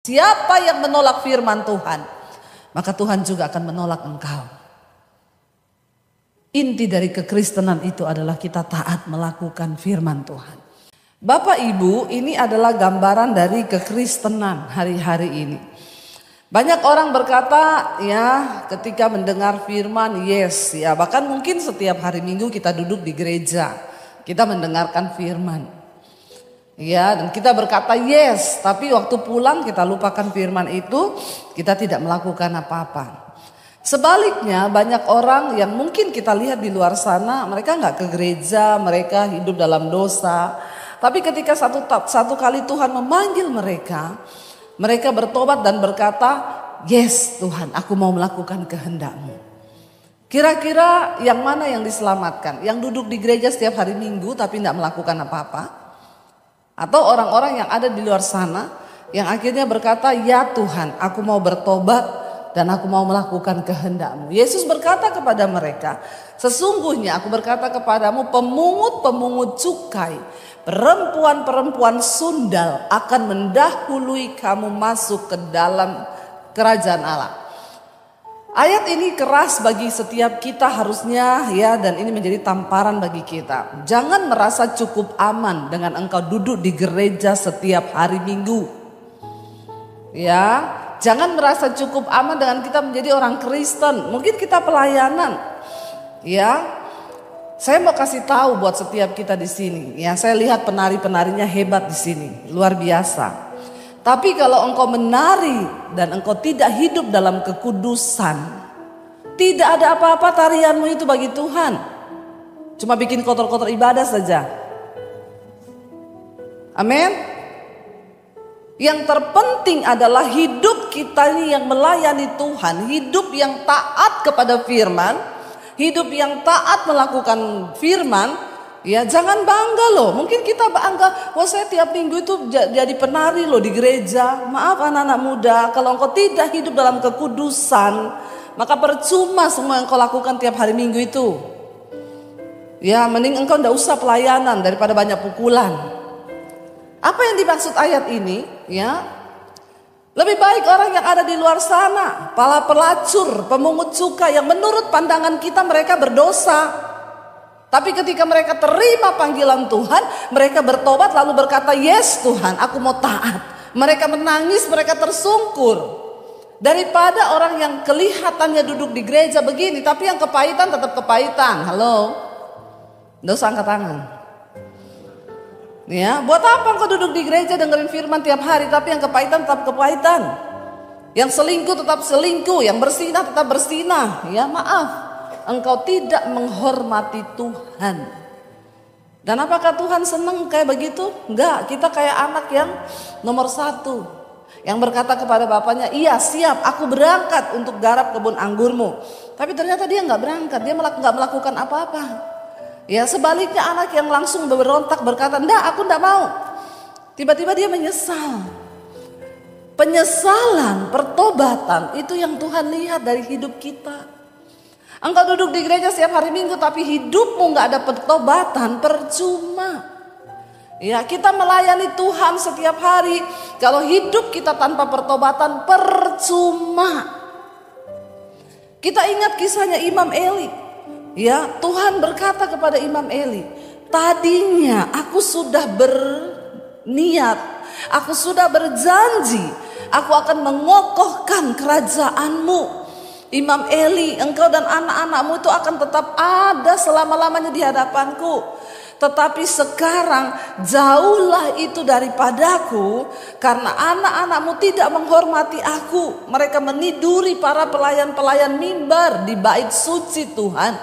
Siapa yang menolak firman Tuhan, maka Tuhan juga akan menolak engkau. Inti dari kekristenan itu adalah kita taat melakukan firman Tuhan. Bapak Ibu, ini adalah gambaran dari kekristenan hari-hari ini. Banyak orang berkata ya ketika mendengar firman, yes ya, bahkan mungkin setiap hari Minggu kita duduk di gereja, kita mendengarkan firman. Ya, dan kita berkata yes, tapi waktu pulang kita lupakan firman itu, kita tidak melakukan apa-apa. Sebaliknya banyak orang yang mungkin kita lihat di luar sana, mereka nggak ke gereja, mereka hidup dalam dosa. Tapi ketika satu kali Tuhan memanggil mereka, mereka bertobat dan berkata, yes Tuhan, aku mau melakukan kehendak-Mu. Kira-kira yang mana yang diselamatkan? Yang duduk di gereja setiap hari Minggu tapi tidak melakukan apa-apa? Atau orang-orang yang ada di luar sana yang akhirnya berkata, ya Tuhan, aku mau bertobat dan aku mau melakukan kehendak-Mu. Yesus berkata kepada mereka, sesungguhnya aku berkata kepadamu, pemungut-pemungut cukai, perempuan-perempuan sundal akan mendahului kamu masuk ke dalam kerajaan Allah. Ayat ini keras bagi setiap kita harusnya ya, dan ini menjadi tamparan bagi kita. Jangan merasa cukup aman dengan engkau duduk di gereja setiap hari Minggu. Ya, jangan merasa cukup aman dengan kita menjadi orang Kristen. Mungkin kita pelayanan. Ya. Saya mau kasih tahu buat setiap kita di sini. Ya, saya lihat penari-penarinya hebat di sini, luar biasa. Tapi kalau engkau menari dan engkau tidak hidup dalam kekudusan, tidak ada apa-apa tarianmu itu bagi Tuhan. Cuma bikin kotor-kotor ibadah saja. Amin. Yang terpenting adalah hidup kita ini yang melayani Tuhan, hidup yang taat kepada firman, hidup yang taat melakukan firman. Ya, jangan bangga loh. Mungkin kita bangga, wah saya tiap minggu itu jadi penari loh di gereja. Maaf anak-anak muda, kalau engkau tidak hidup dalam kekudusan, maka percuma semua yang engkau lakukan tiap hari Minggu itu. Ya, mending engkau tidak usah pelayanan daripada banyak pukulan. Apa yang dimaksud ayat ini? Ya, lebih baik orang yang ada di luar sana, para pelacur, pemungut cukai yang menurut pandangan kita mereka berdosa. Tapi ketika mereka terima panggilan Tuhan, mereka bertobat lalu berkata, yes Tuhan, aku mau taat. Mereka menangis, mereka tersungkur. Daripada orang yang kelihatannya duduk di gereja begini, tapi yang kepahitan tetap kepahitan. Halo? Nggak usah angkat tangan. Ya, buat apa engkau duduk di gereja dengerin firman tiap hari, tapi yang kepahitan tetap kepahitan. Yang selingkuh tetap selingkuh, yang bersinah tetap bersinah. Ya, maaf. Engkau tidak menghormati Tuhan. Dan apakah Tuhan senang kayak begitu? Enggak, kita kayak anak yang nomor 1 yang berkata kepada bapaknya, iya siap, aku berangkat untuk garap kebun anggurmu. Tapi ternyata dia enggak berangkat, dia enggak melakukan apa-apa. Ya, sebaliknya anak yang langsung berontak berkata, enggak, aku enggak mau. Tiba-tiba dia menyesal. Penyesalan, pertobatan, itu yang Tuhan lihat dari hidup kita. Engkau duduk di gereja setiap hari Minggu tapi hidupmu gak ada pertobatan, percuma. Ya, kita melayani Tuhan setiap hari, kalau hidup kita tanpa pertobatan, percuma. Kita ingat kisahnya Imam Eli. Ya, Tuhan berkata kepada Imam Eli, tadinya aku sudah berniat, aku sudah berjanji, aku akan mengokohkan kerajaanmu. Imam Eli, engkau dan anak-anakmu itu akan tetap ada selama-lamanya di hadapanku. Tetapi sekarang jauhlah itu daripadaku, karena anak-anakmu tidak menghormati aku. Mereka meniduri para pelayan-pelayan mimbar di bait suci Tuhan.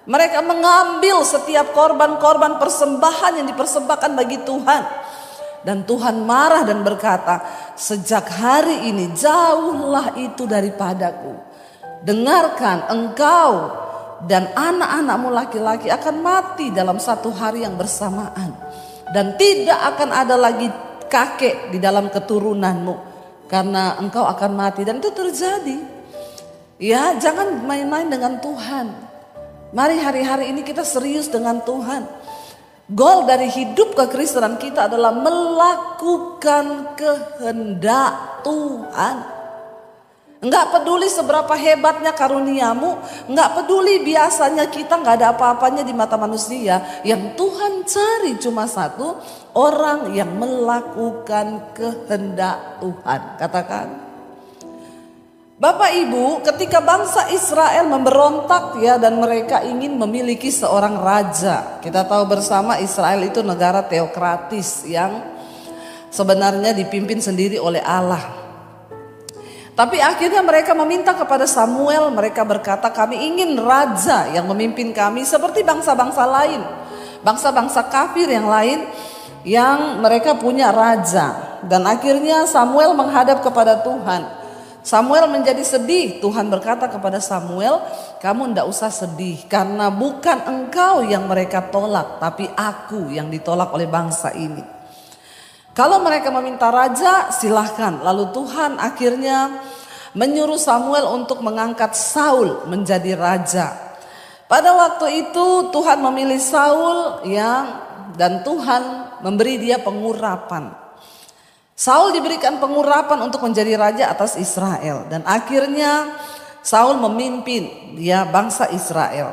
Mereka mengambil setiap korban-korban persembahan yang dipersembahkan bagi Tuhan. Dan Tuhan marah dan berkata, sejak hari ini jauhlah itu daripadaku. Dengarkan, engkau dan anak-anakmu laki-laki akan mati dalam satu hari yang bersamaan. Dan tidak akan ada lagi kakek di dalam keturunanmu, karena engkau akan mati. Dan itu terjadi. Ya, jangan main-main dengan Tuhan. Mari hari-hari ini kita serius dengan Tuhan. Goal dari hidup kekristenan kita adalah melakukan kehendak Tuhan. Enggak peduli seberapa hebatnya karuniamu, enggak peduli biasanya kita enggak ada apa-apanya di mata manusia. Yang Tuhan cari cuma satu, orang yang melakukan kehendak Tuhan. Katakan. Bapak Ibu, ketika bangsa Israel memberontak ya, dan mereka ingin memiliki seorang raja. Kita tahu bersama Israel itu negara teokratis yang sebenarnya dipimpin sendiri oleh Allah. Tapi akhirnya mereka meminta kepada Samuel, mereka berkata, kami ingin raja yang memimpin kami seperti bangsa-bangsa lain. Bangsa-bangsa kafir yang lain yang mereka punya raja. Dan akhirnya Samuel menghadap kepada Tuhan. Samuel menjadi sedih. Tuhan berkata kepada Samuel, kamu tidak usah sedih karena bukan engkau yang mereka tolak, tapi aku yang ditolak oleh bangsa ini. Kalau mereka meminta raja, silahkan. Lalu Tuhan akhirnya menyuruh Samuel untuk mengangkat Saul menjadi raja. Pada waktu itu Tuhan memilih Saul dan Tuhan memberi dia pengurapan. Saul diberikan pengurapan untuk menjadi raja atas Israel. Dan akhirnya Saul memimpin bangsa Israel.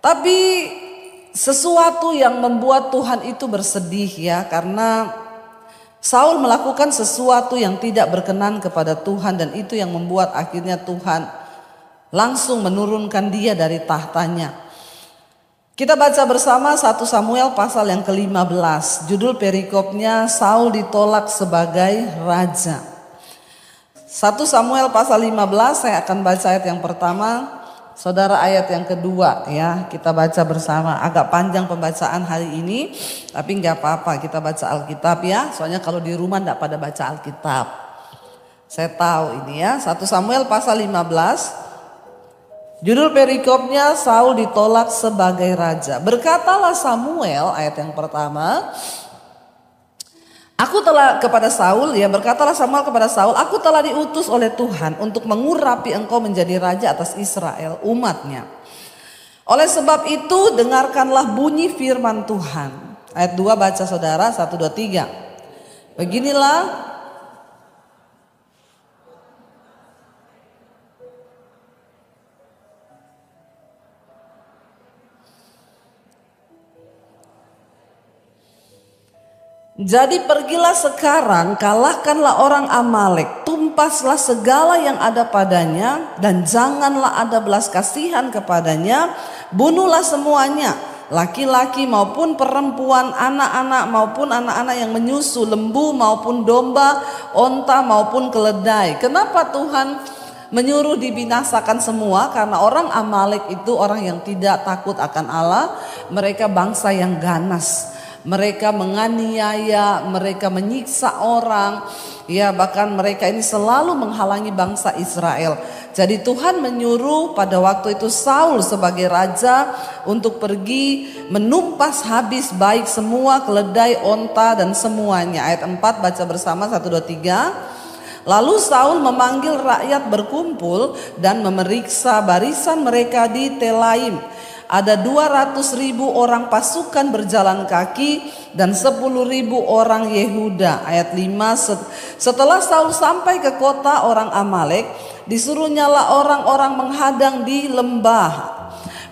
Tapi sesuatu yang membuat Tuhan itu bersedih karena Saul melakukan sesuatu yang tidak berkenan kepada Tuhan. Dan itu yang membuat akhirnya Tuhan langsung menurunkan dia dari tahtanya. Kita baca bersama 1 Samuel pasal yang ke-15. Judul perikopnya Saul ditolak sebagai raja. 1 Samuel pasal 15, saya akan baca ayat yang pertama, saudara ayat yang kedua kita baca bersama. Agak panjang pembacaan hari ini, tapi nggak apa-apa, kita baca Alkitab soalnya kalau di rumah nggak pada baca Alkitab. Saya tahu ini 1 Samuel pasal 15. Judul perikopnya Saul ditolak sebagai raja. Berkatalah Samuel, ayat yang pertama, berkatalah Samuel kepada Saul, aku telah diutus oleh Tuhan untuk mengurapi engkau menjadi raja atas Israel, umatnya. Oleh sebab itu dengarkanlah bunyi firman Tuhan. Ayat 2 baca saudara, 1, 2, 3. Beginilah jadi pergilah sekarang, kalahkanlah orang Amalek, tumpaslah segala yang ada padanya, dan janganlah ada belas kasihan kepadanya, bunuhlah semuanya, laki-laki maupun perempuan, anak-anak maupun anak-anak yang menyusu, lembu maupun domba, onta maupun keledai. Kenapa Tuhan menyuruh dibinasakan semua? Karena orang Amalek itu orang yang tidak takut akan Allah, mereka bangsa yang ganas. Mereka menganiaya, mereka menyiksa orang, bahkan mereka ini selalu menghalangi bangsa Israel. Jadi Tuhan menyuruh pada waktu itu Saul sebagai raja untuk pergi menumpas habis baik semua keledai, onta dan semuanya. Ayat 4 baca bersama 1, 2, 3. Lalu Saul memanggil rakyat berkumpul dan memeriksa barisan mereka di Telaim. Ada 200.000 orang pasukan berjalan kaki dan 10.000 orang Yehuda. Ayat 5, setelah Saul sampai ke kota orang Amalek, disuruhnyalah orang-orang menghadang di lembah.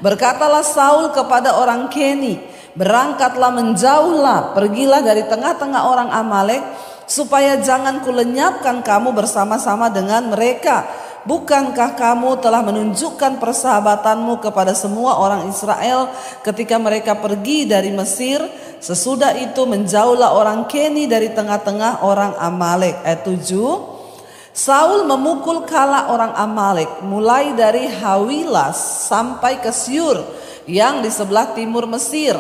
Berkatalah Saul kepada orang Keni, berangkatlah menjauhlah, pergilah dari tengah-tengah orang Amalek, supaya jangan kulenyapkan kamu bersama-sama dengan mereka. Bukankah kamu telah menunjukkan persahabatanmu kepada semua orang Israel ketika mereka pergi dari Mesir? Sesudah itu menjauhlah orang Keni dari tengah-tengah orang Amalek. Ayat 7. Saul memukul kala orang Amalek mulai dari Hawilas sampai ke Syur yang di sebelah timur Mesir.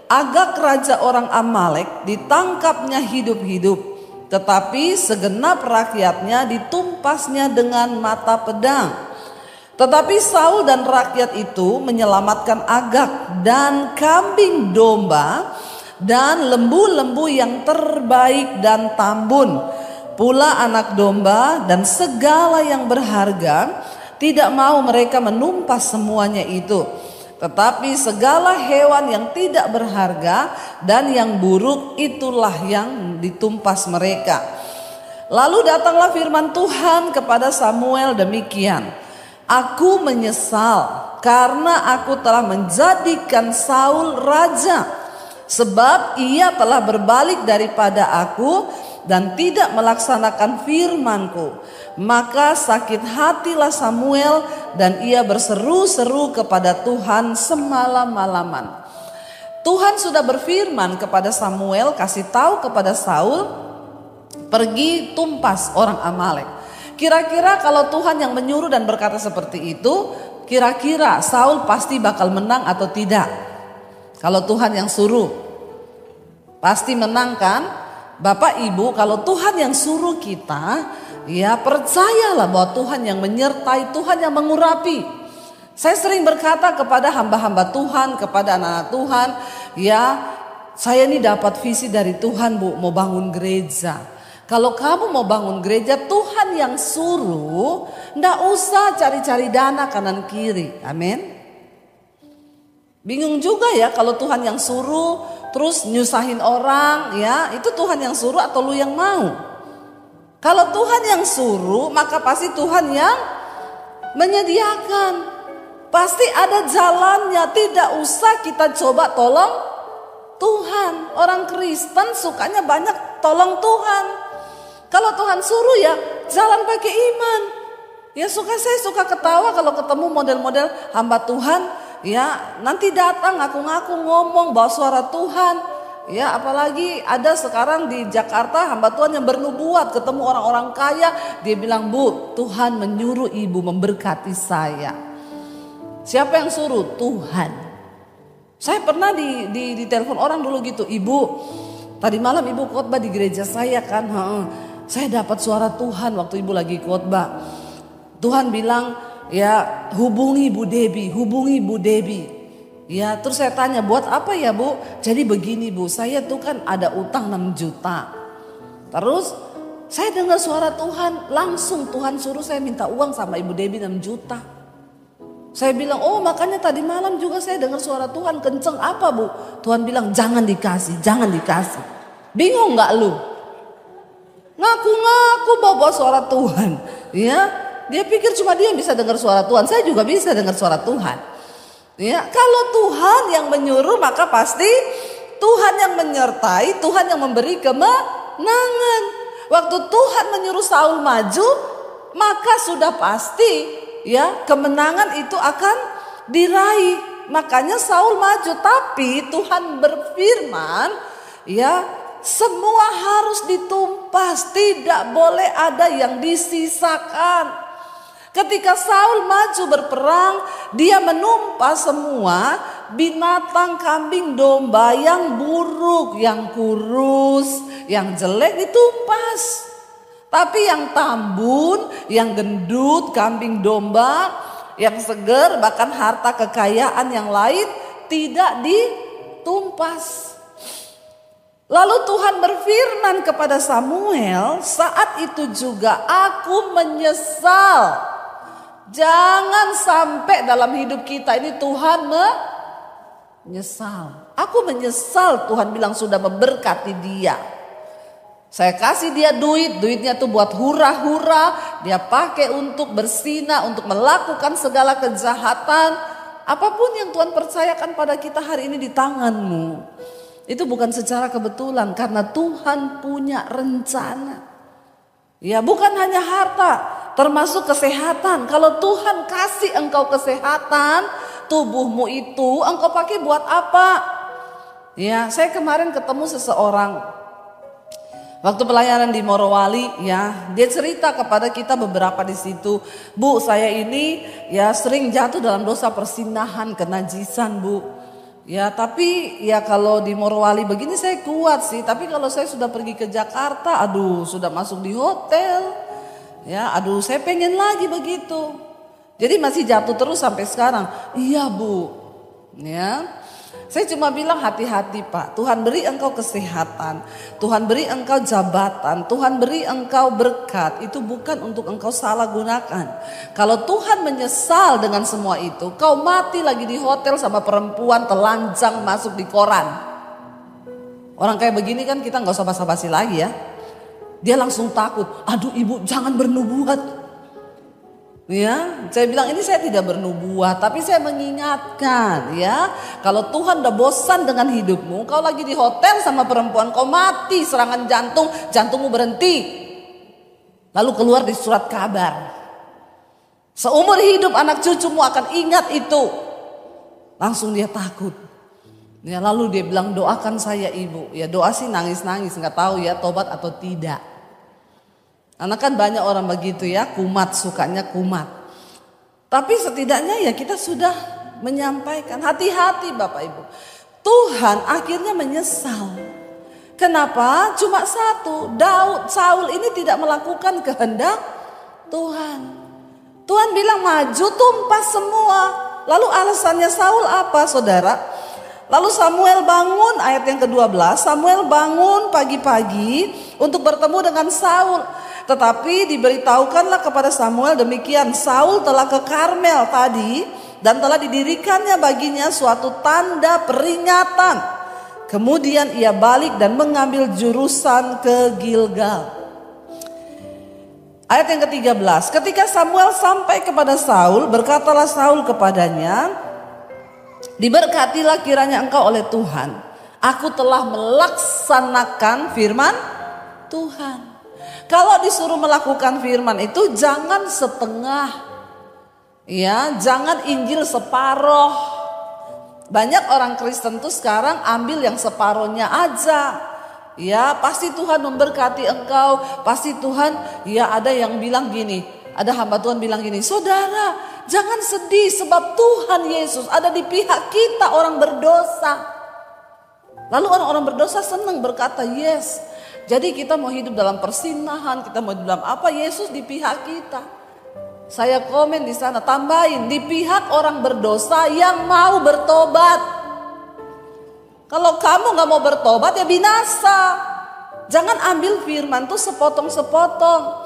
Agag raja orang Amalek ditangkapnya hidup-hidup. Tetapi segenap rakyatnya ditumpasnya dengan mata pedang. Tetapi Saul dan rakyat itu menyelamatkan Agag dan kambing domba dan lembu-lembu yang terbaik dan tambun, pula anak domba dan segala yang berharga. Tidak mau mereka menumpas semuanya itu. Tetapi segala hewan yang tidak berharga dan yang buruk itulah yang ditumpas mereka. Lalu datanglah firman Tuhan kepada Samuel demikian. Aku menyesal karena aku telah menjadikan Saul raja, sebab ia telah berbalik daripada aku dan tidak melaksanakan firman-Ku. Maka sakit hatilah Samuel dan ia berseru-seru kepada Tuhan semalam-malaman. Tuhan sudah berfirman kepada Samuel, kasih tahu kepada Saul, pergi tumpas orang Amalek. Kira-kira kalau Tuhan yang menyuruh dan berkata seperti itu, kira-kira Saul pasti bakal menang atau tidak? Kalau Tuhan yang suruh, pasti menang kan? Bapak Ibu, kalau Tuhan yang suruh kita, ya percayalah bahwa Tuhan yang menyertai, Tuhan yang mengurapi. Saya sering berkata kepada hamba-hamba Tuhan, kepada anak-anak Tuhan, ya saya ini dapat visi dari Tuhan Bu, mau bangun gereja. Kalau kamu mau bangun gereja, Tuhan yang suruh, ndak usah cari-cari dana kanan kiri. Amin. Bingung juga ya kalau Tuhan yang suruh terus nyusahin orang, ya itu Tuhan yang suruh atau lu yang mau? Kalau Tuhan yang suruh maka pasti Tuhan yang menyediakan. Pasti ada jalannya, tidak usah kita coba tolong Tuhan. Orang Kristen sukanya banyak tolong Tuhan. Kalau Tuhan suruh ya jalan pakai iman. Ya saya suka ketawa kalau ketemu model-model hamba Tuhan. Ya nanti datang ngaku-ngaku ngomong bawa suara Tuhan. Ya apalagi ada sekarang di Jakarta hamba Tuhan yang bernubuat, ketemu orang-orang kaya, dia bilang, Bu, Tuhan menyuruh ibu memberkati saya. Siapa yang suruh? Tuhan. Saya pernah di telepon orang dulu gitu, Ibu, tadi malam ibu khotbah di gereja saya kan, saya dapat suara Tuhan waktu ibu lagi khotbah. Tuhan bilang, ya hubungi Bu Debbie, hubungi Bu Debbie. Ya terus saya tanya, buat apa ya Bu? Jadi begini Bu, saya tuh kan ada utang 6 juta. Terus saya dengar suara Tuhan, langsung Tuhan suruh saya minta uang sama Ibu Debbie 6 juta. Saya bilang, oh makanya tadi malam juga saya dengar suara Tuhan, kenceng apa Bu? Tuhan bilang jangan dikasih, jangan dikasih. Bingung gak lu? Ngaku-ngaku bawa suara Tuhan. Ya, dia pikir cuma dia yang bisa dengar suara Tuhan, saya juga bisa dengar suara Tuhan. Ya, kalau Tuhan yang menyuruh maka pasti Tuhan yang menyertai, Tuhan yang memberi kemenangan. Waktu Tuhan menyuruh Saul maju, maka sudah pasti ya kemenangan itu akan diraih. Makanya Saul maju, tapi Tuhan berfirman, ya semua harus ditumpas, tidak boleh ada yang disisakan. Ketika Saul maju berperang, dia menumpas semua binatang kambing domba yang buruk, yang kurus, yang jelek ditumpas. Tapi yang tambun, yang gendut, kambing domba, yang seger, bahkan harta kekayaan yang lain tidak ditumpas. Lalu Tuhan berfirman kepada Samuel, saat itu juga aku menyesal. Jangan sampai dalam hidup kita ini Tuhan menyesal. Aku menyesal, Tuhan bilang sudah memberkati dia. Saya kasih dia duit, duitnya tuh buat hura-hura. Dia pakai untuk bersinah, untuk melakukan segala kejahatan. Apapun yang Tuhan percayakan pada kita hari ini di tanganmu. Itu bukan secara kebetulan, karena Tuhan punya rencana. Ya bukan hanya harta, termasuk kesehatan. Kalau Tuhan kasih engkau kesehatan, tubuhmu itu engkau pakai buat apa? Ya, saya kemarin ketemu seseorang waktu pelayanan di Morowali, ya dia cerita kepada kita beberapa di situ, Bu, saya ini ya sering jatuh dalam dosa persinahan, kenajisan Bu. Ya tapi ya kalau di Morowali begini saya kuat sih, tapi kalau saya sudah pergi ke Jakarta, aduh sudah masuk di hotel, ya aduh saya pengen lagi begitu. Jadi masih jatuh terus sampai sekarang. Iya Bu, ya. Saya cuma bilang hati-hati Pak, Tuhan beri engkau kesehatan, Tuhan beri engkau jabatan, Tuhan beri engkau berkat, itu bukan untuk engkau salah gunakan. Kalau Tuhan menyesal dengan semua itu, kau mati lagi di hotel sama perempuan telanjang masuk di koran. Orang kayak begini kan kita gak usah basa-basi lagi ya. Dia langsung takut, aduh ibu jangan bernubuat. Ya, saya bilang ini saya tidak bernubuat, tapi saya mengingatkan ya, kalau Tuhan udah bosan dengan hidupmu, kau lagi di hotel sama perempuan, kau mati serangan jantung, jantungmu berhenti, lalu keluar di surat kabar. Seumur hidup anak cucumu akan ingat itu. Langsung dia takut. Ya, lalu dia bilang doakan saya ibu. Ya doa sih nangis-nangis, nggak tahu ya tobat atau tidak. Karena kan banyak orang begitu ya, kumat, sukanya kumat. Tapi setidaknya ya kita sudah menyampaikan, hati-hati Bapak Ibu. Tuhan akhirnya menyesal. Kenapa? Cuma satu, Saul ini tidak melakukan kehendak Tuhan. Tuhan bilang maju, tumpas semua. Lalu alasannya Saul apa saudara? Lalu Samuel bangun, ayat yang ke-12, Samuel bangun pagi-pagi untuk bertemu dengan Saul. Tetapi diberitahukanlah kepada Samuel demikian, Saul telah ke Karmel tadi dan telah didirikannya baginya suatu tanda peringatan. Kemudian ia balik dan mengambil jurusan ke Gilgal. Ayat yang ke-13, ketika Samuel sampai kepada Saul, berkatalah Saul kepadanya, diberkatilah kiranya engkau oleh Tuhan. Aku telah melaksanakan firman Tuhan. Kalau disuruh melakukan firman itu jangan setengah. Ya, jangan Injil separoh. Banyak orang Kristen tuh sekarang ambil yang separohnya aja. Ya, pasti Tuhan memberkati engkau, pasti Tuhan, ya ada yang bilang gini, ada hamba Tuhan bilang gini, saudara jangan sedih sebab Tuhan Yesus ada di pihak kita orang berdosa. Lalu orang-orang berdosa senang berkata yes. Jadi kita mau hidup dalam persinahan, kita mau dalam apa, Yesus di pihak kita. Saya komen di sana, tambahin di pihak orang berdosa yang mau bertobat. Kalau kamu gak mau bertobat ya binasa. Jangan ambil firman tuh sepotong-sepotong.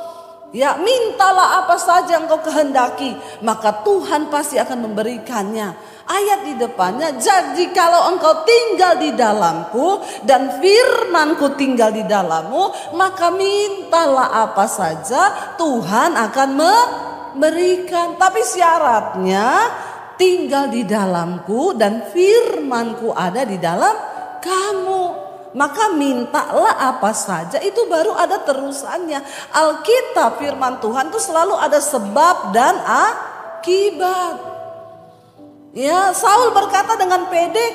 Ya mintalah apa saja engkau kehendaki, maka Tuhan pasti akan memberikannya. Ayat di depannya, jadi kalau engkau tinggal di dalamku dan firmanku tinggal di dalammu, maka mintalah apa saja Tuhan akan memberikan. Tapi syaratnya tinggal di dalamku dan firmanku ada di dalam kamu. Maka mintalah apa saja, itu baru ada terusannya. Alkitab firman Tuhan itu selalu ada sebab dan akibat. Ya, Saul berkata dengan pede,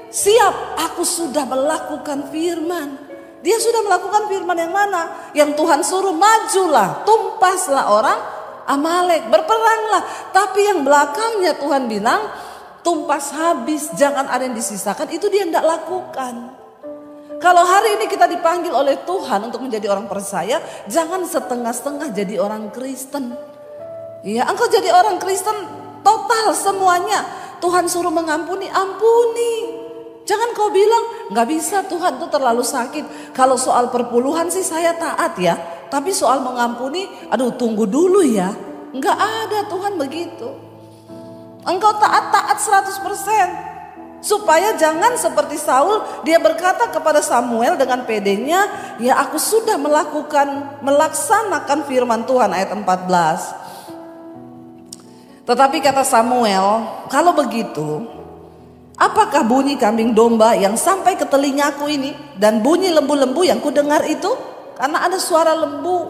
siap, aku sudah melakukan firman. Dia sudah melakukan firman yang mana? Yang Tuhan suruh, majulah, tumpaslah orang Amalek, berperanglah. Tapi yang belakangnya Tuhan bilang, tumpas habis, jangan ada yang disisakan, itu dia tidak lakukan. Kalau hari ini kita dipanggil oleh Tuhan untuk menjadi orang percaya, jangan setengah-setengah jadi orang Kristen. Ya, engkau jadi orang Kristen total semuanya. Tuhan suruh mengampuni, ampuni. Jangan kau bilang, gak bisa Tuhan itu terlalu sakit. Kalau soal perpuluhan sih saya taat ya. Tapi soal mengampuni, aduh tunggu dulu ya. Gak ada Tuhan begitu. Engkau taat 100%. Supaya jangan seperti Saul, dia berkata kepada Samuel dengan pedenya, ya aku sudah melaksanakan firman Tuhan, ayat 14. Tetapi kata Samuel, kalau begitu, apakah bunyi kambing domba yang sampai ke telingaku ini dan bunyi lembu-lembu yang kudengar itu? Karena ada suara lembu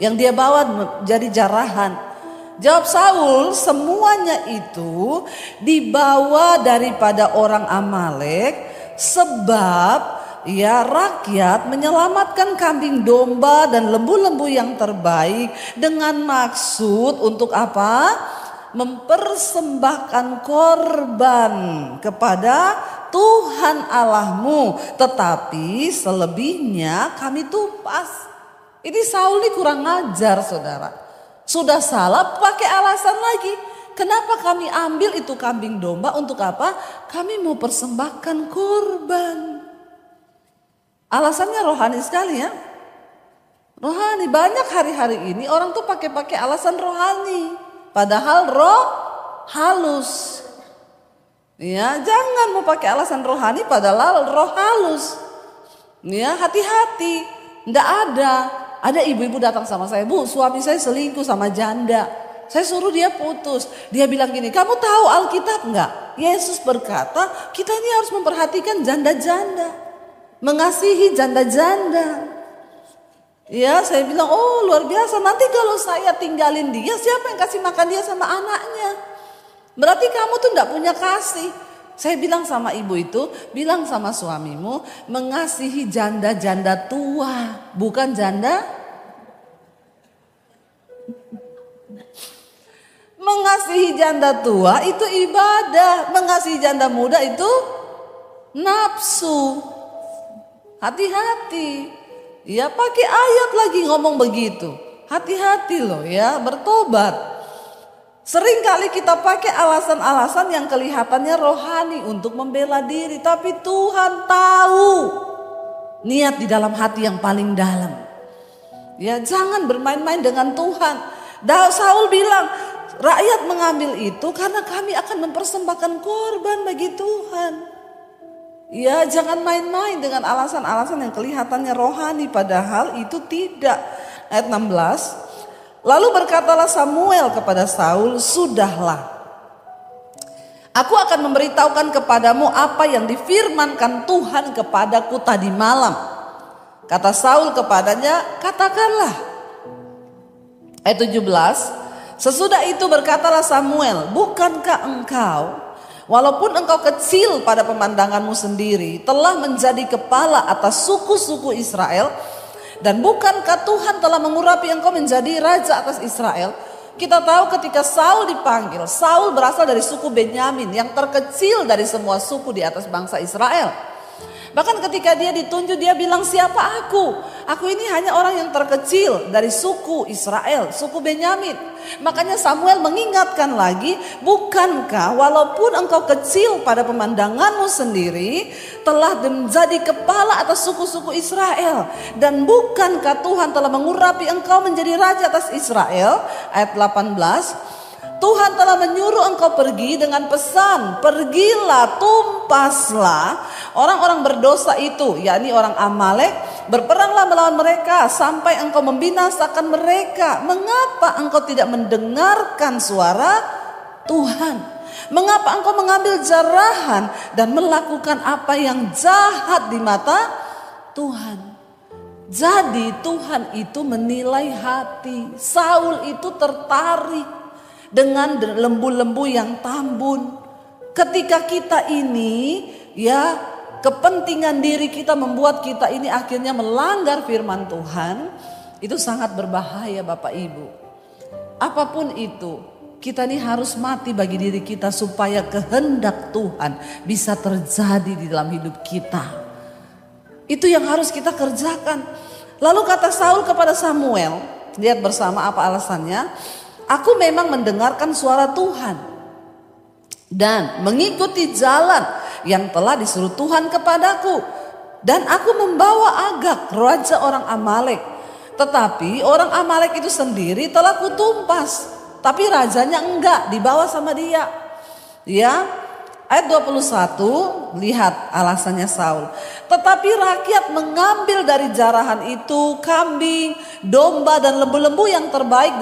yang dia bawa jadi jarahan. Jawab Saul, semuanya itu dibawa daripada orang Amalek, sebab ya rakyat menyelamatkan kambing domba dan lembu-lembu yang terbaik dengan maksud untuk apa? Mempersembahkan korban kepada Tuhan Allahmu, tetapi selebihnya kami tumpas. Ini Saul ini kurang ajar saudara. Sudah salah pakai alasan lagi. Kenapa kami ambil itu kambing domba? Untuk apa? Kami mau persembahkan korban. Alasannya rohani sekali ya. Rohani, banyak hari-hari ini orang tuh pakai alasan rohani. Padahal roh halus. Ya, jangan mau pakai alasan rohani padahal roh halus. Ya, hati-hati. Nggak ada. Ada ibu-ibu datang sama saya, "Bu, suami saya selingkuh sama janda. Saya suruh dia putus." Dia bilang gini, "Kamu tahu Alkitab enggak? Yesus berkata kita ini harus memperhatikan janda-janda. Mengasihi janda-janda." Ya, saya bilang, "Oh, luar biasa. Nanti kalau saya tinggalin dia, siapa yang kasih makan dia sama anaknya? Berarti kamu tuh enggak punya kasih." Saya bilang sama ibu itu, bilang sama suamimu, mengasihi janda-janda tua, bukan janda. Mengasihi janda tua itu ibadah, mengasihi janda muda itu nafsu. Hati-hati. Ya, pakai ayat lagi ngomong begitu. Hati-hati loh ya, bertobat. Sering kali kita pakai alasan-alasan yang kelihatannya rohani untuk membela diri. Tapi Tuhan tahu niat di dalam hati yang paling dalam. Ya, jangan bermain-main dengan Tuhan. Saul bilang, rakyat mengambil itu karena kami akan mempersembahkan korban bagi Tuhan. Ya, jangan main-main dengan alasan-alasan yang kelihatannya rohani padahal itu tidak. Ayat 16. Lalu berkatalah Samuel kepada Saul, "Sudahlah. Aku akan memberitahukan kepadamu apa yang difirmankan Tuhan kepadaku tadi malam." Kata Saul kepadanya, "Katakanlah." Ayat 17. Sesudah itu berkatalah Samuel, "Bukankah engkau, walaupun engkau kecil pada pemandanganmu sendiri, telah menjadi kepala atas suku-suku Israel? Dan bukankah Tuhan telah mengurapi engkau menjadi raja atas Israel?" Kita tahu ketika Saul dipanggil, Saul berasal dari suku Benyamin yang terkecil dari semua suku di atas bangsa Israel. Bahkan ketika dia ditunjuk, dia bilang, "Siapa aku? Aku ini hanya orang yang terkecil dari suku Israel, suku Benyamin." Makanya Samuel mengingatkan lagi, "Bukankah walaupun engkau kecil pada pemandanganmu sendiri, telah menjadi kepala atas suku-suku Israel? Dan bukankah Tuhan telah mengurapi engkau menjadi raja atas Israel?" Ayat 18. "Tuhan telah menyuruh engkau pergi dengan pesan, pergilah, tumpaslah orang-orang berdosa itu, yakni orang Amalek, berperanglah melawan mereka sampai engkau membinasakan mereka. Mengapa engkau tidak mendengarkan suara Tuhan? Mengapa engkau mengambil jarahan dan melakukan apa yang jahat di mata Tuhan?" Jadi Tuhan itu menilai hati. Saul itu tertarik dengan lembu-lembu yang tambun. Ketika kita ini ya, kepentingan diri kita membuat kita ini akhirnya melanggar firman Tuhan, itu sangat berbahaya Bapak Ibu. Apapun itu, kita ini harus mati bagi diri kita supaya kehendak Tuhan bisa terjadi di dalam hidup kita. Itu yang harus kita kerjakan. Lalu kata Saul kepada Samuel, lihat bersama apa alasannya. "Aku memang mendengarkan suara Tuhan dan mengikuti jalan yang telah disuruh Tuhan kepadaku. Dan aku membawa Agag, raja orang Amalek. Tetapi orang Amalek itu sendiri telah kutumpas, tapi rajanya enggak, dibawa sama dia." Ya, ayat 21, lihat alasannya Saul. "Tetapi rakyat mengambil dari jarahan itu kambing, domba dan lembu-lembu yang terbaik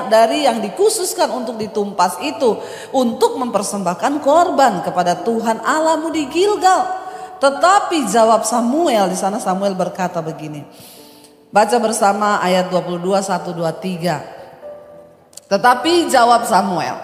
dari yang dikhususkan untuk ditumpas itu, untuk mempersembahkan korban kepada Tuhan Allahmu di Gilgal." Tetapi jawab Samuel, di sana Samuel berkata begini. Baca bersama ayat 22, 1, 2, 3. Tetapi jawab Samuel,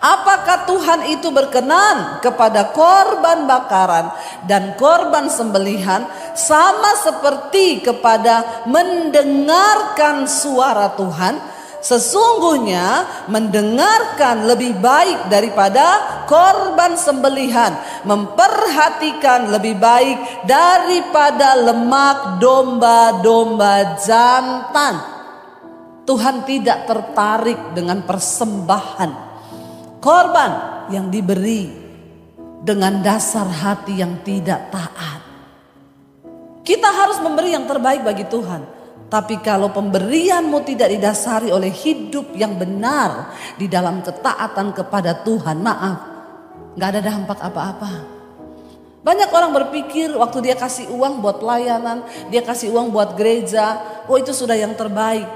"Apakah Tuhan itu berkenan kepada korban bakaran dan korban sembelihan sama seperti kepada mendengarkan suara Tuhan? Sesungguhnya mendengarkan lebih baik daripada korban sembelihan, memperhatikan lebih baik daripada lemak domba-domba jantan." Tuhan tidak tertarik dengan persembahan. Korban yang diberi dengan dasar hati yang tidak taat. Kita harus memberi yang terbaik bagi Tuhan. Tapi kalau pemberianmu tidak didasari oleh hidup yang benar di dalam ketaatan kepada Tuhan, maaf, gak ada dampak apa-apa. Banyak orang berpikir waktu dia kasih uang buat pelayanan, dia kasih uang buat gereja, oh itu sudah yang terbaik.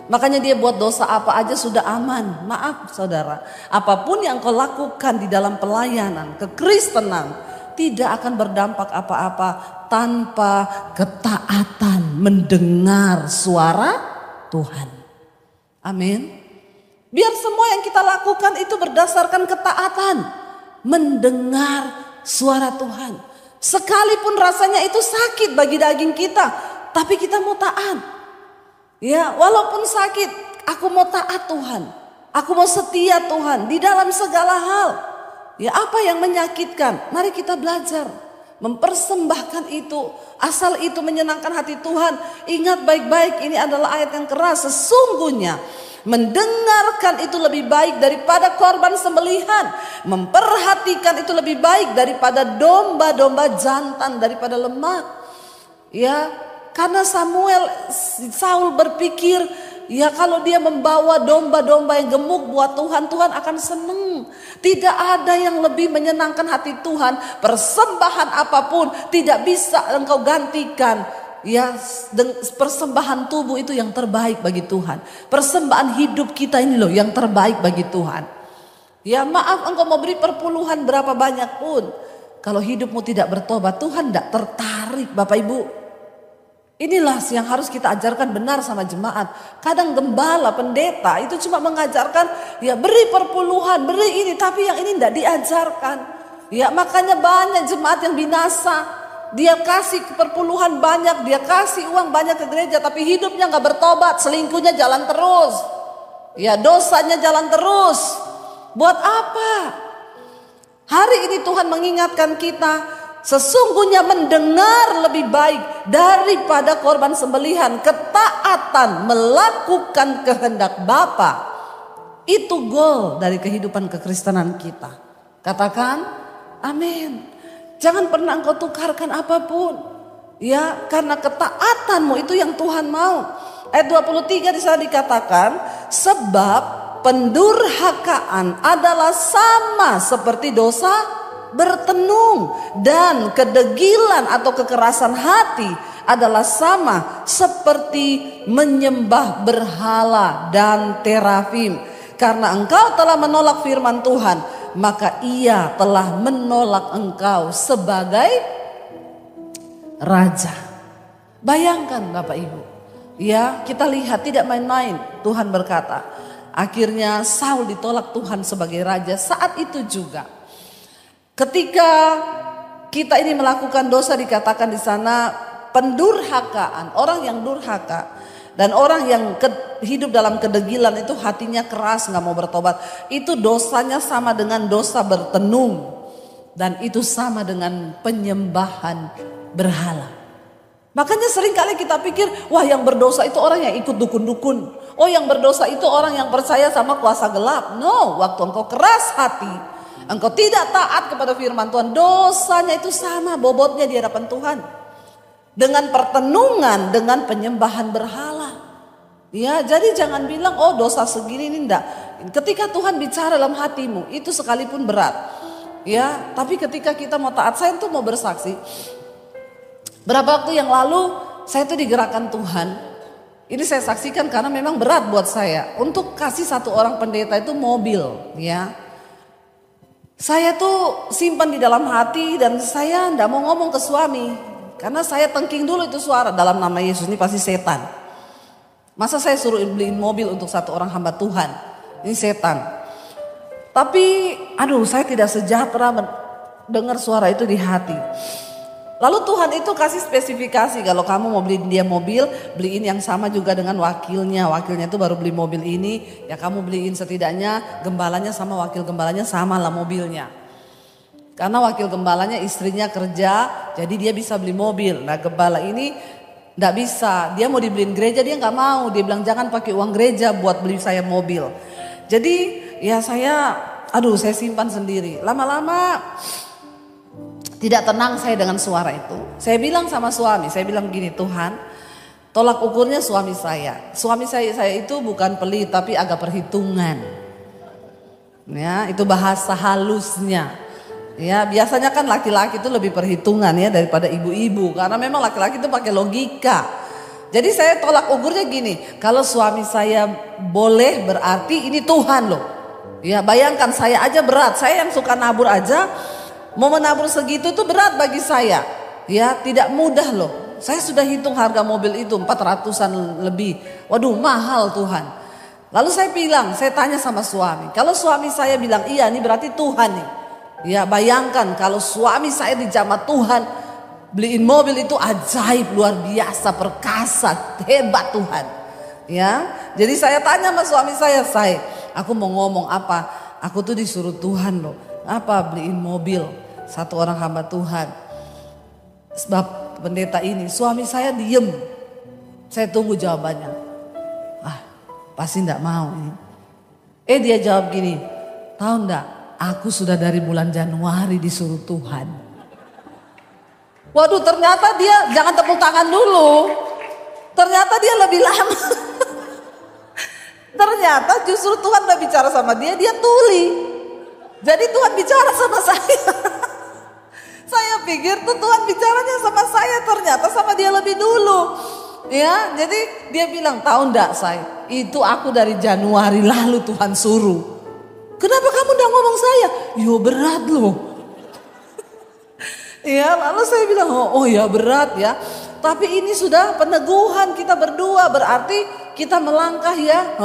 Makanya dia buat dosa apa aja sudah aman. Maaf saudara, apapun yang kau lakukan di dalam pelayanan, kekristenan, tidak akan berdampak apa-apa tanpa ketaatan mendengar suara Tuhan. Amin. Biar semua yang kita lakukan itu berdasarkan ketaatan, mendengar suara Tuhan. Sekalipun rasanya itu sakit bagi daging kita, tapi kita mau taat. Ya, walaupun sakit, aku mau taat Tuhan. Aku mau setia Tuhan di dalam segala hal. Ya, apa yang menyakitkan? Mari kita belajar mempersembahkan itu. Asal itu menyenangkan hati Tuhan. Ingat baik-baik, ini adalah ayat yang keras. Sesungguhnya mendengarkan itu lebih baik daripada korban sembelihan. Memperhatikan itu lebih baik daripada domba-domba jantan, daripada lemak. Ya, karena Saul berpikir, ya kalau dia membawa domba-domba yang gemuk buat Tuhan, Tuhan akan senang. Tidak ada yang lebih menyenangkan hati Tuhan. Persembahan apapun tidak bisa engkau gantikan. Ya, persembahan tubuh itu yang terbaik bagi Tuhan. Persembahan hidup kita ini loh yang terbaik bagi Tuhan. Ya maaf, engkau mau beri perpuluhan berapa banyak pun, kalau hidupmu tidak bertobat, Tuhan tidak tertarik. Bapak Ibu, inilah yang harus kita ajarkan benar sama jemaat. Kadang gembala, pendeta itu cuma mengajarkan ya beri perpuluhan, beri ini, tapi yang ini tidak diajarkan. Ya makanya banyak jemaat yang binasa. Dia kasih perpuluhan banyak, dia kasih uang banyak ke gereja, tapi hidupnya nggak bertobat, selingkuhnya jalan terus. Ya dosanya jalan terus. Buat apa? Hari ini Tuhan mengingatkan kita, sesungguhnya mendengar lebih baik daripada korban sembelihan. Ketaatan melakukan kehendak Bapa, itu goal dari kehidupan kekristenan kita. Katakan amin. Jangan pernah engkau tukarkan apapun. Ya, karena ketaatanmu itu yang Tuhan mau. Ayat 23 di sana dikatakan, sebab pendurhakaan adalah sama seperti dosa bertenung, dan kedegilan atau kekerasan hati adalah sama seperti menyembah berhala dan terafim. Karena engkau telah menolak firman Tuhan, maka Ia telah menolak engkau sebagai raja. Bayangkan Bapak Ibu, ya kita lihat tidak main-main. Tuhan berkata, akhirnya Saul ditolak Tuhan sebagai raja. Saat itu juga ketika kita ini melakukan dosa, dikatakan di sana pendurhakaan, orang yang durhaka dan orang yang hidup dalam kedegilan itu hatinya keras, nggak mau bertobat. Itu dosanya sama dengan dosa bertenung, dan itu sama dengan penyembahan berhala. Makanya seringkali kita pikir, wah yang berdosa itu orang yang ikut dukun-dukun. Oh yang berdosa itu orang yang percaya sama kuasa gelap. No, waktu engkau keras hati, engkau tidak taat kepada firman Tuhan, dosanya itu sama bobotnya di hadapan Tuhan. Dengan pertenungan, dengan penyembahan berhala. Ya, jadi jangan bilang, oh dosa segini ini enggak. Ketika Tuhan bicara dalam hatimu, itu sekalipun berat. Ya, tapi ketika kita mau taat, saya tuh mau bersaksi. Berapa waktu yang lalu, saya tuh digerakkan Tuhan. Ini saya saksikan karena memang berat buat saya. Untuk kasih satu orang pendeta itu mobil, ya. Saya tuh simpan di dalam hati dan saya enggak mau ngomong ke suami. Karena saya tengking dulu itu suara, dalam nama Yesus ini pasti setan. Masa saya suruh beliin mobil untuk satu orang hamba Tuhan, ini setan. Tapi aduh, saya tidak sejahtera dengar suara itu di hati. Lalu Tuhan itu kasih spesifikasi, kalau kamu mau beliin dia mobil, beliin yang sama juga dengan wakilnya. Wakilnya itu baru beli mobil ini, ya kamu beliin setidaknya gembalanya sama wakil gembalanya sama lah mobilnya. Karena wakil gembalanya istrinya kerja, jadi dia bisa beli mobil. Nah gembala ini gak bisa, dia mau dibeliin gereja dia gak mau. Dia bilang jangan pakai uang gereja buat beli saya mobil. Jadi ya saya aduh saya simpan sendiri. Lama-lama tidak tenang saya dengan suara itu. Saya bilang sama suami, saya bilang gini, Tuhan, tolak ukurnya suami saya. Suami saya itu bukan pelit tapi agak perhitungan. Ya, itu bahasa halusnya. Ya, biasanya kan laki-laki itu lebih perhitungan ya daripada ibu-ibu, karena memang laki-laki itu pakai logika. Jadi saya tolak ukurnya gini, kalau suami saya boleh berarti ini Tuhan loh. Ya, bayangkan saya aja berat, saya yang suka nabur aja, mau menabur segitu tuh berat bagi saya. Ya, tidak mudah loh. Saya sudah hitung harga mobil itu 400-an lebih. Waduh, mahal Tuhan. Lalu saya bilang, saya tanya sama suami, kalau suami saya bilang iya, ini berarti Tuhan nih. Ya, bayangkan kalau suami saya dijamah Tuhan, beliin mobil itu ajaib, luar biasa, perkasa, hebat Tuhan. Ya, jadi saya tanya sama suami saya, aku mau ngomong apa? Aku tuh disuruh Tuhan loh. Apa? Beliin mobil satu orang hamba Tuhan. Sebab pendeta ini, suami saya diem. Saya tunggu jawabannya. Pasti enggak mau ini. Dia jawab gini, tahu enggak? Aku sudah dari bulan Januari disuruh Tuhan. Waduh, ternyata dia, jangan tepuk tangan dulu. Ternyata dia lebih lama. Ternyata justru Tuhan udah bicara sama dia tuli. Jadi Tuhan bicara sama saya. Saya pikir tuh Tuhan bicaranya sama saya, ternyata sama dia lebih dulu. Ya, jadi dia bilang, tahu enggak saya, itu aku dari Januari lalu Tuhan suruh. Kenapa kamu udah ngomong saya? Yo berat loh. Ya, lalu saya bilang, oh ya berat ya. Tapi ini sudah peneguhan kita berdua, berarti kita melangkah ya.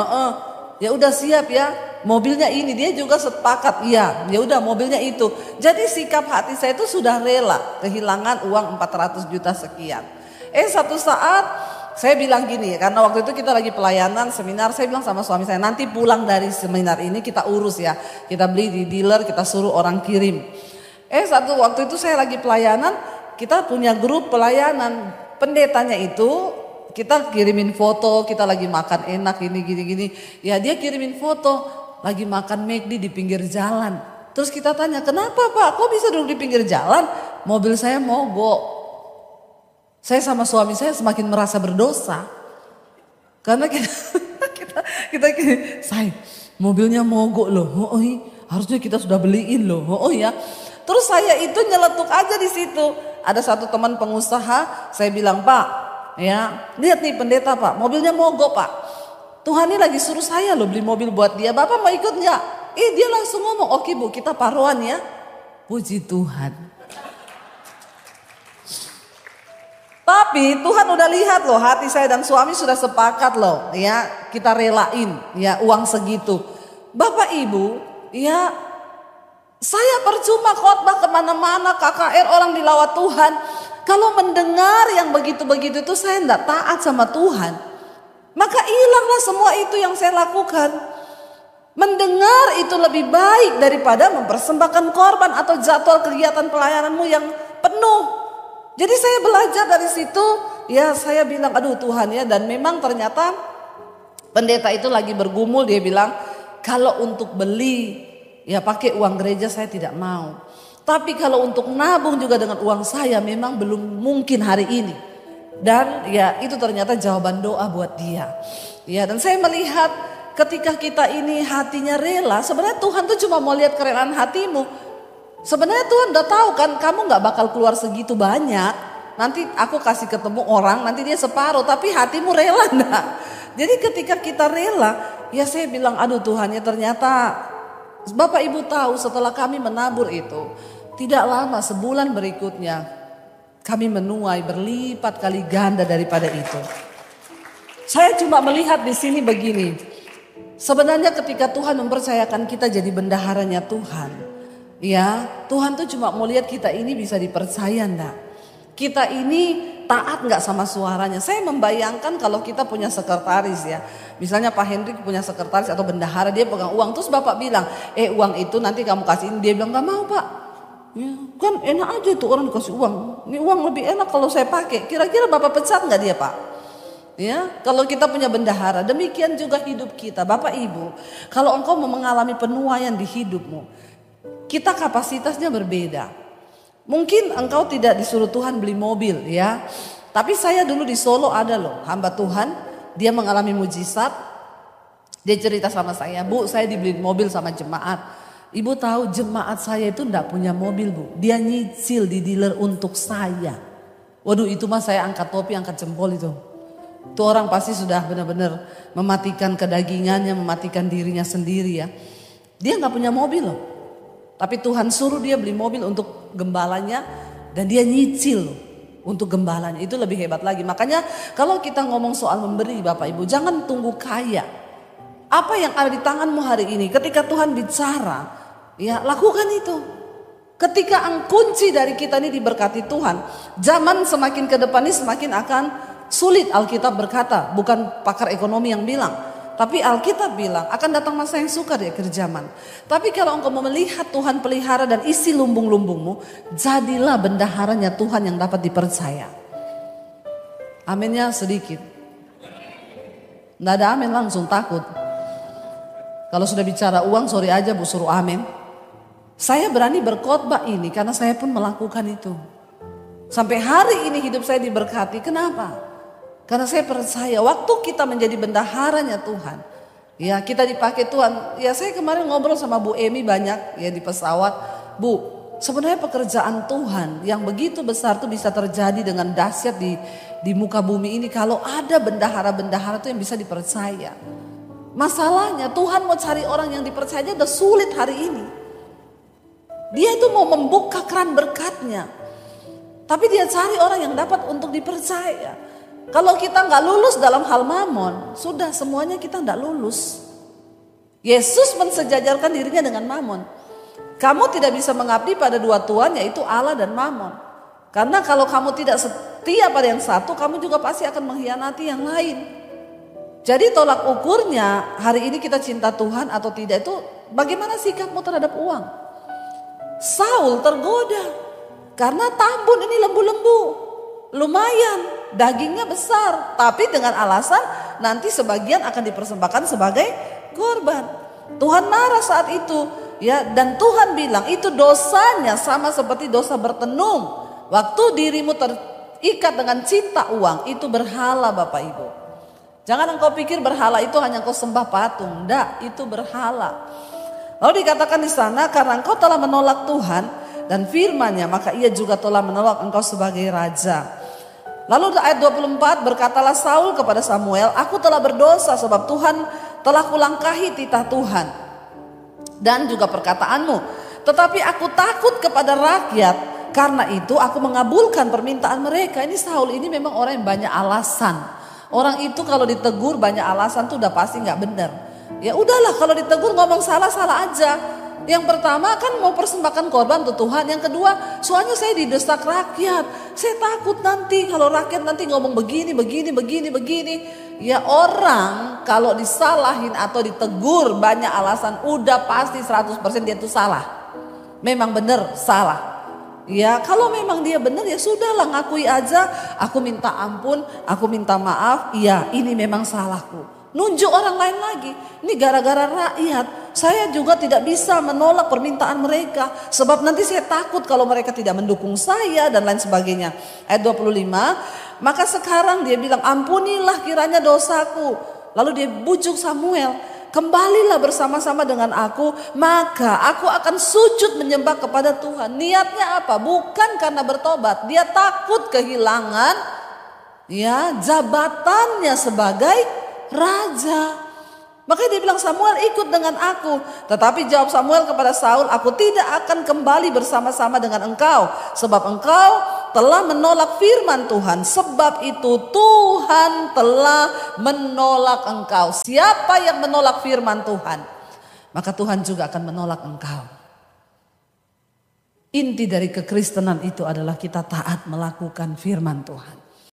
Ya udah siap ya. Mobilnya ini, dia juga sepakat, iya. Ya udah mobilnya itu. Jadi sikap hati saya itu sudah rela kehilangan uang 400 juta sekian. Satu saat saya bilang gini, karena waktu itu kita lagi pelayanan seminar, saya bilang sama suami saya, nanti pulang dari seminar ini kita urus ya. Kita beli di dealer, kita suruh orang kirim. Waktu itu saya lagi pelayanan, kita punya grup pelayanan. Pendetanya itu kita kirimin foto, kita lagi makan enak ini gini-gini. Ya dia kirimin foto, lagi makan McD di pinggir jalan. Terus kita tanya, kenapa Pak, kok bisa duduk di pinggir jalan? Mobil saya mogok. Saya sama suami saya semakin merasa berdosa. Karena kita say, mobilnya mogok loh. Harusnya kita sudah beliin loh. Ya. Terus saya itu nyeletuk aja di situ. Ada satu teman pengusaha, saya bilang, Pak, ya, lihat nih pendeta Pak, mobilnya mogok Pak. Tuhan ini lagi suruh saya loh beli mobil buat dia. Bapak mau ikut nggak? Dia langsung ngomong, oke Bu, kita paruan ya. Puji Tuhan. Tapi Tuhan udah lihat loh, hati saya dan suami sudah sepakat loh, ya kita relain ya uang segitu. Bapak Ibu, ya saya percuma khotbah kemana-mana, KKR orang dilawat Tuhan. Kalau mendengar yang begitu-begitu itu saya enggak taat sama Tuhan. Maka hilanglah semua itu yang saya lakukan. Mendengar itu lebih baik daripada mempersembahkan korban atau jadwal kegiatan pelayananmu yang penuh. Jadi saya belajar dari situ, ya saya bilang aduh Tuhan ya, dan memang ternyata pendeta itu lagi bergumul, dia bilang kalau untuk beli ya pakai uang gereja saya tidak mau. Tapi kalau untuk nabung juga dengan uang saya memang belum mungkin hari ini. Dan ya itu ternyata jawaban doa buat dia. Ya, dan saya melihat ketika kita ini hatinya rela, sebenarnya Tuhan tuh cuma mau lihat kerelaan hatimu. Sebenarnya Tuhan udah tahu kan kamu gak bakal keluar segitu banyak. Nanti aku kasih ketemu orang, nanti dia separuh, tapi hatimu rela enggak? Jadi ketika kita rela, ya saya bilang aduh Tuhan ya ternyata Bapak Ibu tahu setelah kami menabur itu, tidak lama sebulan berikutnya kami menuai berlipat kali ganda daripada itu. Saya cuma melihat di sini begini, sebenarnya ketika Tuhan mempercayakan kita jadi bendaharanya Tuhan, ya Tuhan tuh cuma mau lihat kita ini bisa dipercaya enggak. Kita ini taat nggak sama suaranya. Saya membayangkan kalau kita punya sekretaris ya. Misalnya Pak Hendrik punya sekretaris atau bendahara, dia pegang uang. Terus Bapak bilang, uang itu nanti kamu kasihin. Dia bilang gak mau Pak. Ya, kan enak aja tuh orang dikasih uang. Ini uang lebih enak kalau saya pakai. Kira-kira Bapak pecat nggak dia Pak? Ya, kalau kita punya bendahara, demikian juga hidup kita. Bapak Ibu, kalau engkau mau mengalami penuaian di hidupmu, kita kapasitasnya berbeda. Mungkin engkau tidak disuruh Tuhan beli mobil ya. Tapi saya dulu di Solo ada loh hamba Tuhan, dia mengalami mujizat. Dia cerita sama saya, Bu, saya dibeli mobil sama jemaat. Ibu tahu jemaat saya itu enggak punya mobil, Bu. Dia nyicil di dealer untuk saya. Waduh, itu mah saya angkat topi, angkat jempol itu. Itu orang pasti sudah benar-benar mematikan kedagingannya, mematikan dirinya sendiri ya. Dia nggak punya mobil loh. Tapi Tuhan suruh dia beli mobil untuk gembalanya dan dia nyicil untuk gembalanya. Itu lebih hebat lagi. Makanya kalau kita ngomong soal memberi Bapak Ibu, jangan tunggu kaya. Apa yang ada di tanganmu hari ini, ketika Tuhan bicara, ya lakukan itu. Ketika kunci dari kita ini diberkati Tuhan, zaman semakin ke depan ini semakin akan sulit. Alkitab berkata, bukan pakar ekonomi yang bilang, tapi Alkitab bilang akan datang masa yang sukar di akhir zaman. Tapi kalau engkau mau melihat Tuhan pelihara dan isi lumbung-lumbungmu, jadilah bendaharanya Tuhan yang dapat dipercaya. Aminnya sedikit. Nggak ada amin, langsung takut. Kalau sudah bicara uang, sorry aja Bu, suruh amin. Saya berani berkhotbah ini karena saya pun melakukan itu. Sampai hari ini hidup saya diberkati. Kenapa? Karena saya percaya waktu kita menjadi bendaharanya Tuhan, ya kita dipakai Tuhan. Ya saya kemarin ngobrol sama Bu Emi banyak ya di pesawat. Bu, sebenarnya pekerjaan Tuhan yang begitu besar tuh bisa terjadi dengan dahsyat di muka bumi ini kalau ada bendahara-bendahara tuh yang bisa dipercaya. Masalahnya Tuhan mau cari orang yang dipercaya udah sulit hari ini. Dia itu mau membuka keran berkatnya, tapi dia cari orang yang dapat untuk dipercaya. Kalau kita nggak lulus dalam hal mamon, sudah semuanya kita nggak lulus. Yesus mensejajarkan dirinya dengan mamon. Kamu tidak bisa mengabdi pada dua tuan, yaitu Allah dan mamon. Karena kalau kamu tidak setia pada yang satu, kamu juga pasti akan mengkhianati yang lain. Jadi tolak ukurnya hari ini kita cinta Tuhan atau tidak itu bagaimana sikapmu terhadap uang. Saul tergoda karena tambun ini lembu-lembu, lumayan, dagingnya besar, tapi dengan alasan nanti sebagian akan dipersembahkan sebagai korban. Tuhan marah saat itu, ya, dan Tuhan bilang itu dosanya sama seperti dosa bertenung. Waktu dirimu terikat dengan cinta uang, itu berhala Bapak Ibu. Jangan engkau pikir berhala itu hanya engkau sembah patung, enggak, itu berhala. Lalu dikatakan di sana, karena engkau telah menolak Tuhan dan firman-Nya, maka ia juga telah menolak engkau sebagai raja. Lalu ayat 24, berkatalah Saul kepada Samuel, aku telah berdosa sebab Tuhan telah kulangkahi titah Tuhan dan juga perkataanmu. Tetapi aku takut kepada rakyat, karena itu aku mengabulkan permintaan mereka. Ini Saul ini memang orang yang banyak alasan. Orang itu kalau ditegur banyak alasan tuh udah pasti nggak benar. Ya udahlah, kalau ditegur ngomong salah-salah aja. Yang pertama kan mau persembahkan korban untuk Tuhan. Yang kedua, soalnya saya didesak rakyat. Saya takut nanti kalau rakyat nanti ngomong begini. Ya orang kalau disalahin atau ditegur banyak alasan, udah pasti 100% dia itu salah. Memang benar salah. Ya kalau memang dia benar ya sudahlah, ngakui aja. Aku minta ampun, aku minta maaf. Iya ini memang salahku. Nunjuk orang lain lagi. Ini gara-gara rakyat. Saya juga tidak bisa menolak permintaan mereka. Sebab nanti saya takut kalau mereka tidak mendukung saya dan lain sebagainya. Ayat 25. Maka sekarang dia bilang, ampunilah kiranya dosaku. Lalu dia bujuk Samuel, kembalilah bersama-sama dengan aku, maka aku akan sujud menyembah kepada Tuhan. Niatnya apa? Bukan karena bertobat. Dia takut kehilangan ya jabatannya sebagai raja. Makanya dia bilang, Samuel ikut dengan aku. Tetapi jawab Samuel kepada Saul, aku tidak akan kembali bersama-sama dengan engkau, sebab engkau telah menolak firman Tuhan. Sebab itu Tuhan telah menolak engkau. Siapa yang menolak firman Tuhan, maka Tuhan juga akan menolak engkau. Inti dari kekristenan itu adalah kita taat melakukan firman Tuhan.